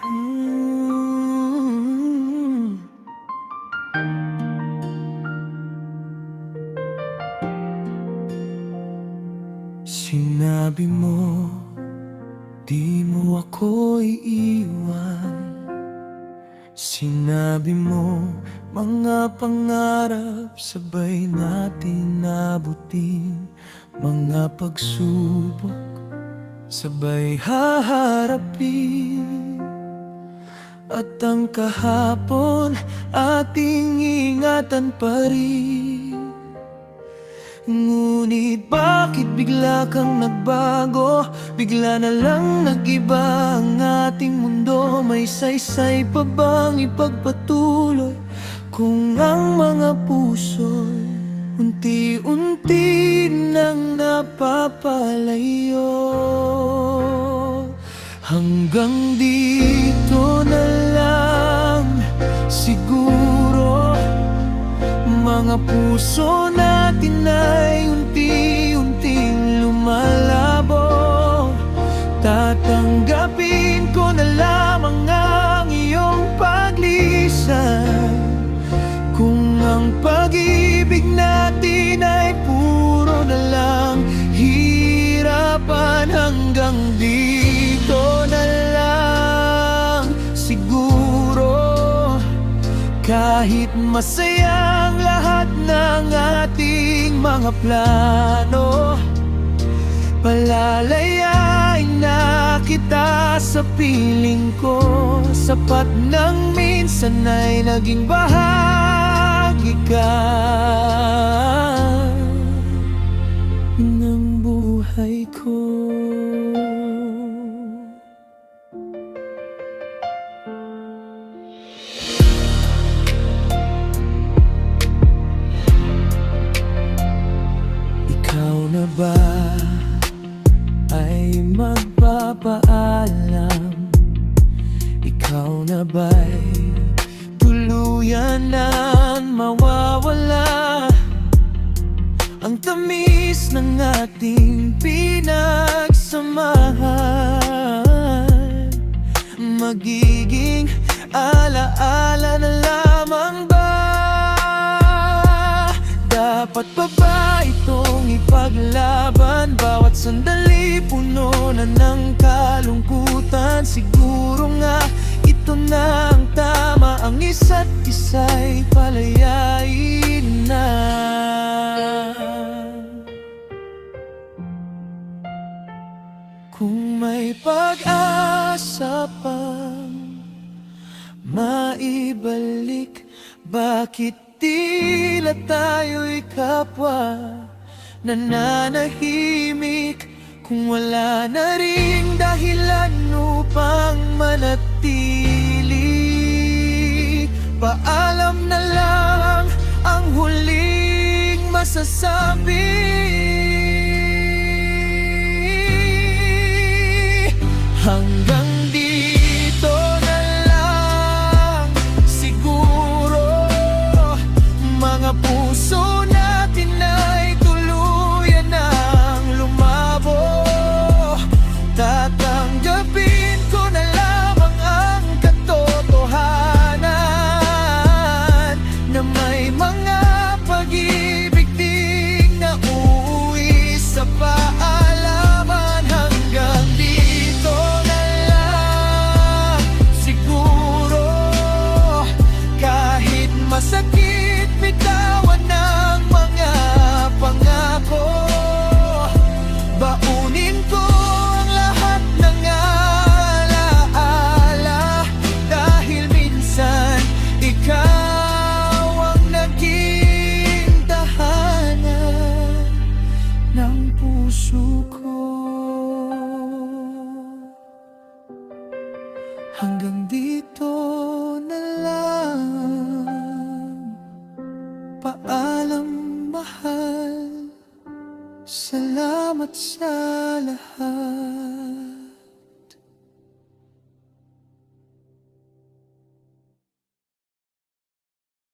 Mm. Sinabi mo, di mo ako iiwan. Sinabi mo, mga pangarap sabay natin nabutin. Mga pagsubok sabay haharapin. At ang kahapon ating ingatan pa rin. Ngunit bakit bigla kang nagbago? Bigla na lang nag-iba ang ating mundo. May saysay pa bang ipagpatuloy? Kung ang mga puso'y unti-unti nang napapalayo. Hanggang dito na lang siguro. Mga puso natin ay unti-unting lumalabo. Tatanggapin ko na lamang ang iyong paglisan. Kung ang pag-ibig natin ay puro na lang hirapan. Hanggang dito na lang siguro. Kahit masayang lahat ng ating mga plano, palalayain na kita sa piling ko. Sapat nang minsan ay naging bahagi ka ng buhay ko. Ikaw na ba ay magpapaalam? Ikaw na ba'y tuluyan na mawawala? Ang tamis ng ating pinagsamahan magiging alaala na lamang ba? Dapat pa ba itong ipaglaban? Bawat sandali puno na ng kalungkutan. Siguro nga ito na ang tama, ang isa't isa'y palayain na. Kung may pag-asa pang maibalik, bakit tila tayo'y kapwa nananahimik? Kung wala na ring dahilan upang manatili, paalam na lang ang huling masasabi. Hanggang dito na lang siguro. Mga puso natin ay tuluyan ng lumabo. Tatanggapin ko na lamang ang katotohanan na may mga pag-ibig ding nauuwi sa paalaman. Hanggang dito na lang siguro. Kahit masakit bitawan ng mga pangako, baunin ko ang lahat ng alaala. Dahil minsan ikaw ang naging tahanan ng puso ko. Hanggang dito na lang. Paalam, mahal. Salamat sa lahat.